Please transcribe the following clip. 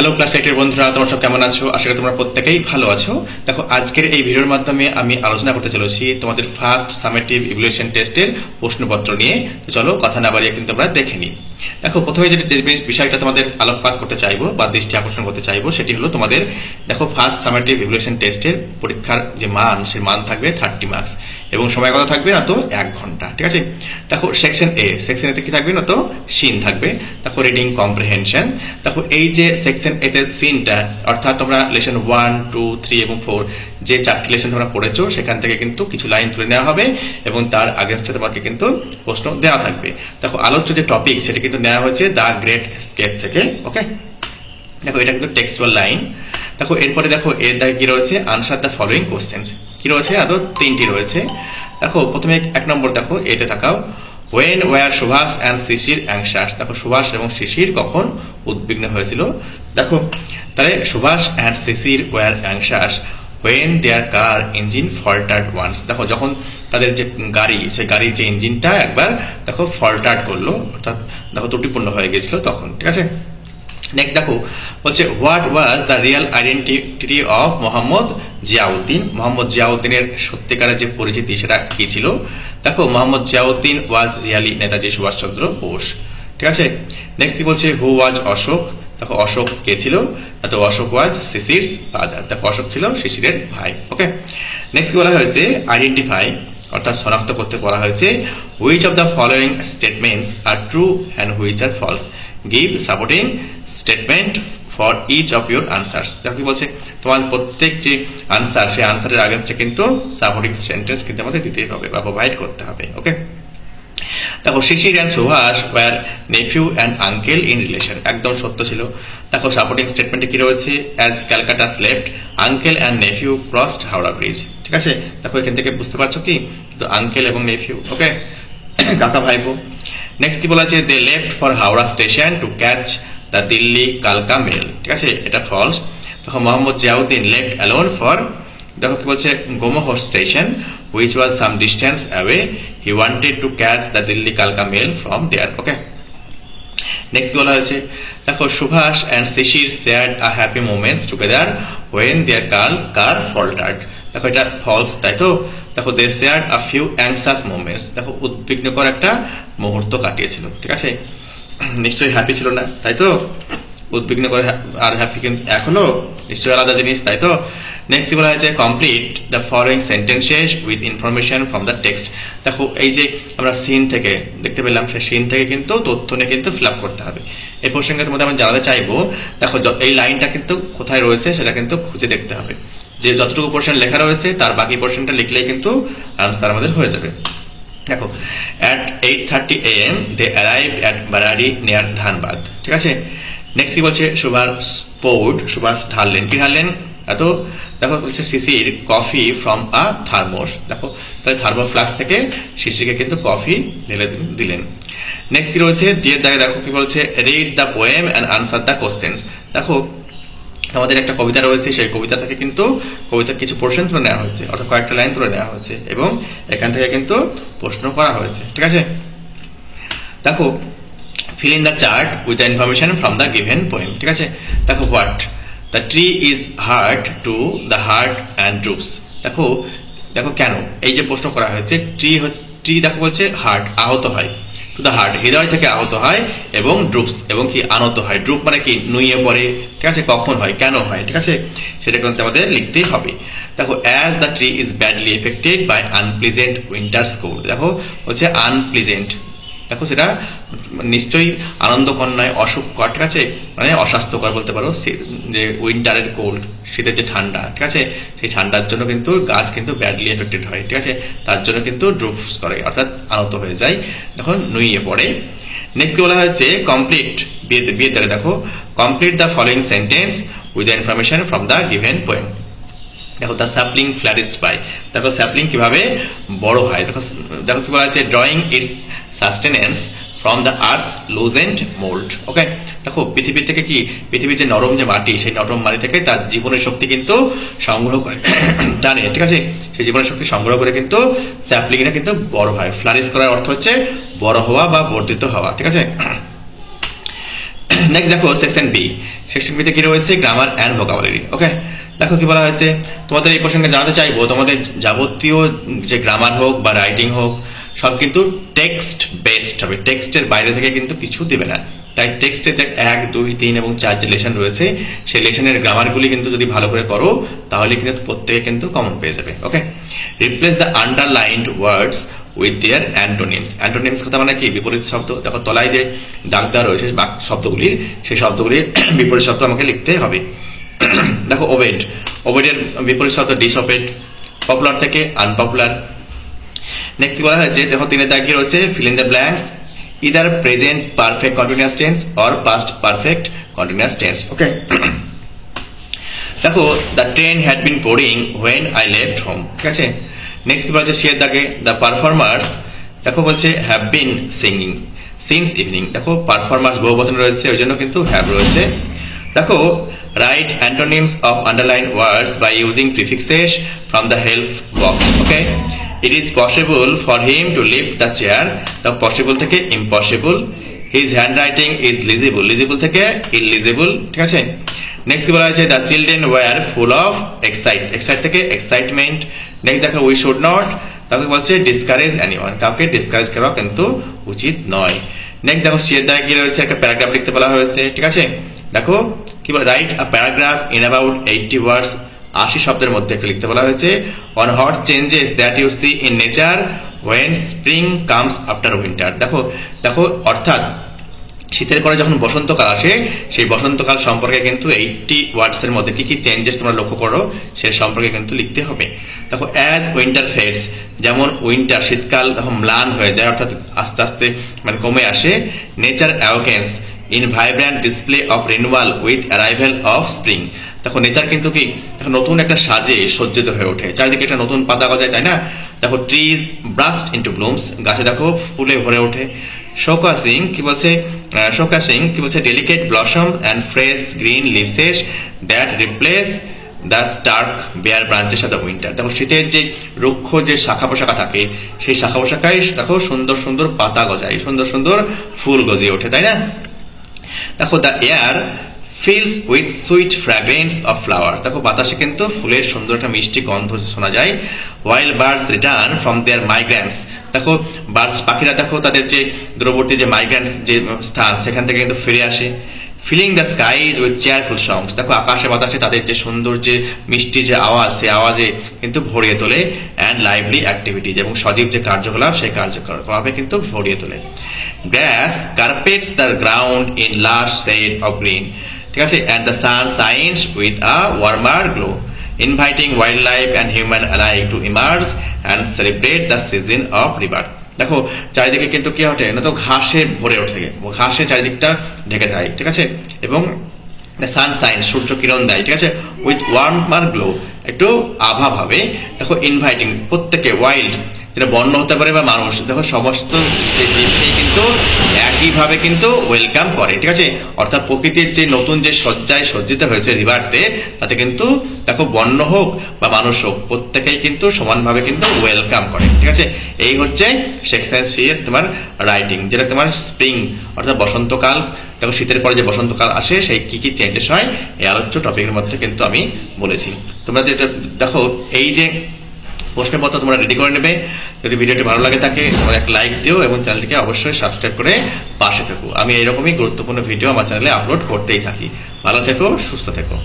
Hello class 8 এর বন্ধুরা, তোমরা সব কেমন আছো? আশা করি তোমরা প্রত্যেকেই ভালো আছো। দেখো, আজকের এই ভিডিওর মাধ্যমে আমি আলোচনা করতে চলেছি তোমাদের ফার্স্ট সামেটিভ ইভ্যালুয়েশন টেস্টের প্রশ্নপত্র নিয়ে। তো চলো কথা না বাড়িয়ে কিন্তু আমরা দেখে নিই। দেখো, প্রথমে যে বিষয়টা তোমাদের আলোকপাত করতে চাইবো বা দৃষ্টি আকর্ষণ করতে চাইবো সেটি হলো তোমাদের দেখো ফার্স্ট সামেটিভ ইভ্যালুয়েশন টেস্টের পরীক্ষার যে মান, সেই মান থাকবে 30 মার্কস এবং সময় কত থাকবে না তো 1 ঘন্টা। ঠিক আছে, দেখো সেকশন এ তে কি থাকবে না তো সিন থাকবে। দেখো রিডিং কম্প্রিহেনশন। দেখো এই যে সেকশন এতে সিনটা, অর্থাৎ তোমরা লেসন 1, 2, 3 এবং 4 যে 4টি লেসন তোমরা পড়েছো সেখান থেকে কিন্তু কিছু লাইন তুলে নেওয়া হবে এবং তার আগেনস্টে তোমাকে কিন্তু প্রশ্ন দেওয়া থাকবে। দেখো আলোচ্য যে টপিক সেটা কিন্তু নেওয়া হয়েছে দ্য গ্রেট এসকেপ থেকে। ওকে, দেখো এটা কিন্তু টেক্সচুয়াল লাইন। দেখো এরপরে দেখো এর দাগে কি রয়েছে, আনসার দ্য ফলোইং কোশ্চেন্স কি রয়েছে, আদৌ 3টি রয়েছে। দেখো প্রথমে 1 নম্বর দেখো এতে তাকাও, when were Subhash and Shishir anxious। দেখো সুভাষ এবং শিশির কখন উদ্বিগ্ন হয়েছিল। দেখো তাহলে Subhash and Shishir were anxious when their car engine faltered once। দেখো যখন তাদের যে গাড়ি, সেই গাড়ির যে ইঞ্জিনটা একবার দেখো ফল্টার্ড করলো, অর্থাৎ দেখো ত্রুটিপূর্ণ হয়ে গেছিল তখন। ঠিক আছে, নেক্সট দেখো বলছে what was the real identity of Mohammad Ziauddin. Mohammad জিয়াউদ্দিনের সত্যিকারের যে পরিচিতি সেটা কি ছিল। দেখো মোহাম্মদ জিয়াউদ্দিন ওয়াজ রিয়ালি নেতাজি সুভাষচন্দ্র বোস। ঠিক আছে, নেক্সট কি বলছে হু ওয়াজ অশোক। দেখো অশোক কে ছিল, তো অশোক ওয়াজ শিশির ফাদার। দেখো অশোক ছিল শিশিরের ভাই। ওকে, নেক্সট কি বলা হয়েছে আইডেন্টিফাই, অর্থাৎ শনাক্ত করতে বলা হয়েছে which of the following statements are true and which are false, give supporting statement for each of your answers. দেখো কি বলছে, তোমার প্রত্যেক যে আনসার, সেই আনসারের আগেন্স্টে কিন্তু সাপোর্টিং সেন্টেন্স কিন্তু আমাদের দিতেই হবে বা প্রোভাইড করতে হবে। ওকে, দেখো Sisir and Subhas were nephew and uncle in relation. একদম সত্য ছিল। দেখো সাপোর্টিং স্টেটমেন্টে কি রয়েছে, as Calcutta slept uncle and nephew crossed Howrah bridge. ঠিক আছে, দেখো এখান থেকে বুঝতে পারছো কি আঙ্কেল এবং নেফিউ, ওকে, কাকা ভাইপো। নেক্সট কি বলা আছে, they left for Howrah station to catch the Delhi কালকা মেল। ঠিক আছে, এটা ফলস। দেখো মোহাম্মদ জিয়াউদ্দিন লেফট অ্যালোন ফর, দেখো কি বলছে Gomoh station which was some distance away, he wanted to catch the Delhi Kalka mail from there. Okay, next বলা হয়েছে দেখো Subhash and Shishir shared a happy moments together when their car faltered। দেখো এটা false, তাই তো। দেখো they shared a few anxious moments। দেখো উদ্বিগ্নকর একটা মুহূর্ত কাটিয়েছিল। ঠিক আছে, নিশ্চয়ই হ্যাপি ছিল না, তাই তো। উদ্বিগ্নকর আর হ্যাপি কিন্তু এখনো নিশ্চয়ই আলাদা জিনিস, তাই তো। নেক্সট বলা হয়েছে complete the following sentences with information from the text. দেখো এই যে আমরা সিন থেকে দেখতে পেলাম, সেই সিন থেকে কিন্তু তথ্য নিয়ে কিন্তু ফিল আপ করতে হবে। এই প্রসঙ্গের মধ্যে আমি জানাতে চাইবো, দেখো এই লাইনটা কিন্তু কোথায় রয়েছে সেটা কিন্তু খুঁজে দেখতে হবে। যে যতটুকু পোর্শন লেখা রয়েছে তার বাকি পোর্শনটা লিখলেই কিন্তু আনসার আমাদের হয়ে যাবে। দেখো at 8:30 AM they arrived at Barari near Dhanbad। ঠিক আছে, নেক্সট কি বলছে সুভাষ poured, সুভাষ ঢাললেন, কি ঢাললেন এত। দেখো বলছে শিশির কফি ফ্রম আ থার্মোস। দেখো তাহলে থার্মো ফ্লাস্ক থেকে শিশিরকে কিন্তু কফি ঢেলে দিলেন। নেক্সট কি রয়েছে ডিয়ের দাগে, দেখো কি বলছে read the poem and answer the question. দেখো আমাদের একটা কবিতা রয়েছে, সেই কবিতা থেকে কিন্তু কবিতার কিছু পোর্শন তুলে নেওয়া হয়েছে, অর্থাৎ কয়েকটা লাইন তুলে নেওয়া হয়েছে এবং এখান থেকে কিন্তু প্রশ্ন করা হয়েছে। ঠিক আছে, দেখো fill in the chart with the information from the given poem। ঠিক আছে, দেখো what the tree is hurt to the heart and droops। দেখো দেখো কেন এই যে প্রশ্ন করা হয়েছে, ট্রি দেখো বলছে হার্ট আহত হয়, টু দ্য হার্ট হৃদয় থেকে আহত হয়, এবং ড্রুপস এবং কি আনত হয়। ড্রুপ মানে কি নুয়ে পড়ে। ঠিক আছে, কখন হয়, কেন হয়। ঠিক আছে, সেটা কিন্তু আমাদের লিখতেই হবে। দেখো as the tree is badly affected by unpleasant winters cold. দেখো হচ্ছে আনপ্লিজেন্ট, দেখো সেটা নিশ্চয়ই আনন্দকর নয়, অসুখকর। ঠিক আছে, মানে অস্বাস্থ্যকর বলতে পারো। যে উইন্টারের কোল্ড, শীতের যে ঠান্ডা, ঠিক আছে, সেই ঠান্ডার জন্য কিন্তু গাছ কিন্তু ব্যাডলি এফেক্টেড হয়। ঠিক আছে, তার জন্য কিন্তু ড্রুপস করে, অর্থাৎ আনত হয়ে যায়, দেখো নুইয়ে পড়ে। নেক্সট বলা হয়েছে কমপ্লিট, বিয়ের দ্বারা দেখো complete the following sentence with the information from the given poem. দেখো দ্য স্যাপলিং ফ্লারিশড বাই। দেখো স্যাপলিং কিভাবে বড় হয়। দেখো দেখো কি বলা হয়েছে drawing its sustenance from the earth loosened mould. Okay, দেখো পৃথিবী থেকে কি, পৃথিবীর যে নরম যে মাটি, সেই নরম মাটি থেকে তার জীবনের শক্তি কিন্তু সংগ্রহ করে টানে। ঠিক আছে, সেই জীবনের শক্তি সংগ্রহ করে কিন্তু স্যাপলিংটা কিন্তু বড় হয়। ফ্লারিশ করার অর্থ হচ্ছে বড় হওয়া বা বর্ধিত হওয়া। ঠিক আছে, নেক্সট দেখো সেকশন বি, সেকশন বিতে কি রয়েছে, গ্রামার অ্যান্ড ভোকাবুলারি। ওকে, দেখো কি বলা হয়েছে, তোমাদের এই প্রসঙ্গে জানাতে চাইবো, তোমাদের যাবতীয় যে গ্রামার হোক বা রাইটিং হোক সব কিন্তু টেক্সট বেসড হবে, টেক্সটের বাইরে থেকে কিন্তু কিছু দেবে না। তাই টেক্সটে 1, 2, 3 এবং 4 যে লেসন রয়েছে সেই লেসনের গ্রামারগুলি কিন্তু যদি ভালো করে করো তাহলে কিন্তু প্রত্যেকে কিন্তু কমন পেয়ে যাবে। Okay, replace the underlined words with their antonyms. Antonyms কথা মানে কি, বিপরীত শব্দ। দেখো তলায় যে দাগ দেওয়া রয়েছে শব্দগুলির, সেই শব্দগুলির বিপরীত শব্দ আমাকে লিখতে হবে। দেখো ওবেড, ওবেডের বিপরীত শব্দ ডিসওবেড। পপুলার থেকে আনপপুলার। নেক্সট বলা হয়েছে, দেখো 3 দাগে রয়েছে fill in the blanks, either present perfect continuous tense or past perfect continuous tense. Okay, দেখো the train had been pouring when I left home. ঠিক আছে, নেক্সট বলছে সি এর দাগে দ্য পারফর্মার্স, দেখো বলছে have been singing since evening. দেখো performers বহুবচন রয়েছে, ওই জন্য কিন্তু হ্যাভ রয়েছে। দেখো write antonyms of underlined words by using prefixes from the help box. Okay, it is possible for him to lift the chair. The possible থেকে impossible. His handwriting is legible. Legible থেকে illegible. ঠিক আছে, next কি বলা হয়েছে, the children were full of excite থেকে excitement. Next দেখো we should not, তাকে বলছে discourage anyone, কাউকে ডিসকারেজ করা কিন্তু উচিত নয়। নেক্সট দেখো সি এর দ্বারা কি রয়েছে, একটা প্যারাগ্রাফ লিখতে বলা হয়েছে। ঠিক আছে, দেখো কি বলে, write a paragraph in about 80 words, 80 শব্দের মধ্যে একটা লিখতে বলা হয়েছে। On hot changes that you see in nature when spring comes after winter. দেখো দেখো অর্থাৎ শীতের পরে যখন বসন্তকাল আসে সেই বসন্তকাল সম্পর্কে কিন্তু 80 ওয়ার্ডস এর মধ্যে কি কি চেঞ্জেস তোমরা লক্ষ্য করো সে সম্পর্কে কিন্তু লিখতে হবে। দেখো অ্যাজ উইন্টার ফেডস, যেমন উইন্টার শীতকাল তখন ম্লান হয়ে যায়, অর্থাৎ আস্তে আস্তে মানে কমে আসে। Nature awakens in vibrant display of renewal with arrival of spring. দেখো নেচার কিন্তু কি নতুন একটা সাজে সজ্জিত হয়ে ওঠে, চারিদিকে একটা নতুন পাতা গজায়, তাই না? দেখো ট্রিজ ব্রাস্ট ইনটু ব্লুমস, গাছে দেখো ফুলে ভরে ওঠে। শোকাসিং কি বলছে, delicate blossom and fresh green leaves that replace the stark bare branches of the winter. দেখো শীতের যে রুক্ষ যে শাখা পোশাকা থাকে সেই শাখা পোশাকায় দেখো সুন্দর সুন্দর পাতা গজায়, সুন্দর সুন্দর ফুল গজিয়ে ওঠে, তাই না? দেখো the air feels with sweet fragrance of flowers, দেখো বাতাসে কিন্তু ফুলের সুন্দর একটা মিষ্টি গন্ধ শোনা যায়। Wild birds return from their migrants, দেখো বার্ডস পাখিরা দেখো তাদের যে দূরবর্তী যে মাইগ্রেন্টস যে স্থান সেখান থেকে কিন্তু ফিরে আসে। Filling the skies with cheerful songs, দেখো আকাশে বাতাসে তাদের যে সুন্দর যে মিষ্টি যে আওয়াজ সেই আওয়াজে কিন্তু ভরিয়ে তোলে। অ্যান্ড লাইভলি অ্যাক্টিভিটিজ, এবং সজীব যে কার্যকলাপ সেই কার্যকলাপে কিন্তু ভরিয়ে তোলে। Grass carpets the ground in lush shade of green, ঠিক আছে। And the sun shines with a warmer glow, inviting wildlife and human alike to emerge and celebrate the season of rebirth. দেখো চারিদিকে কিন্তু কি ওঠে না, তো ঘাসে ভরে ওঠে, ঘাসে চারিদিকটা ঢেকে থাকে, ঠিক আছে। এবং সানশাইন সূর্য কিরণ দেয়, ঠিক আছে। উইথ ওয়ার্মার গ্লো, একটু আভা ভাবে। দেখো ইনভাইটিং প্রত্যেকে, ওয়াইল্ড যেটা বন্য হতে পারে বা মানুষ, দেখো সমস্ত জীবকেই কিন্তু একইভাবে কিন্তু ওয়েলকাম করে, ঠিক আছে। অর্থাৎ প্রকৃতির যে নতুন যে সজ্জায় সজ্জিত হয়েছে রিভারতে, তাতে কিন্তু দেখো বন্য হোক বা মানুষ হোক প্রত্যেকেই কিন্তু সমানভাবে কিন্তু ওয়েলকাম করে, ঠিক আছে। এই হচ্ছে সেকশন সি এর তোমার রাইটিং, যেটা তোমার স্প্রিং অর্থাৎ বসন্তকাল। দেখো শীতের পরে যে বসন্তকাল আসে সেই কি কি চেঞ্জেস হয় এই আলোচ্য টপিকের মধ্যে কিন্তু আমি বলেছি। তোমরা যেটা দেখো এই যে প্রশ্নপত্র তোমরা রেডি করে নেবে। যদি ভিডিওটি ভালো লাগে থাকে তোমরা একটা লাইক দিও এবং চ্যানেলটিকে অবশ্যই সাবস্ক্রাইব করে পাশে থেকো। আমি এইরকমই গুরুত্বপূর্ণ ভিডিও আমার চ্যানেলে আপলোড করতেই থাকি। ভালো থেকো, সুস্থ থেকো।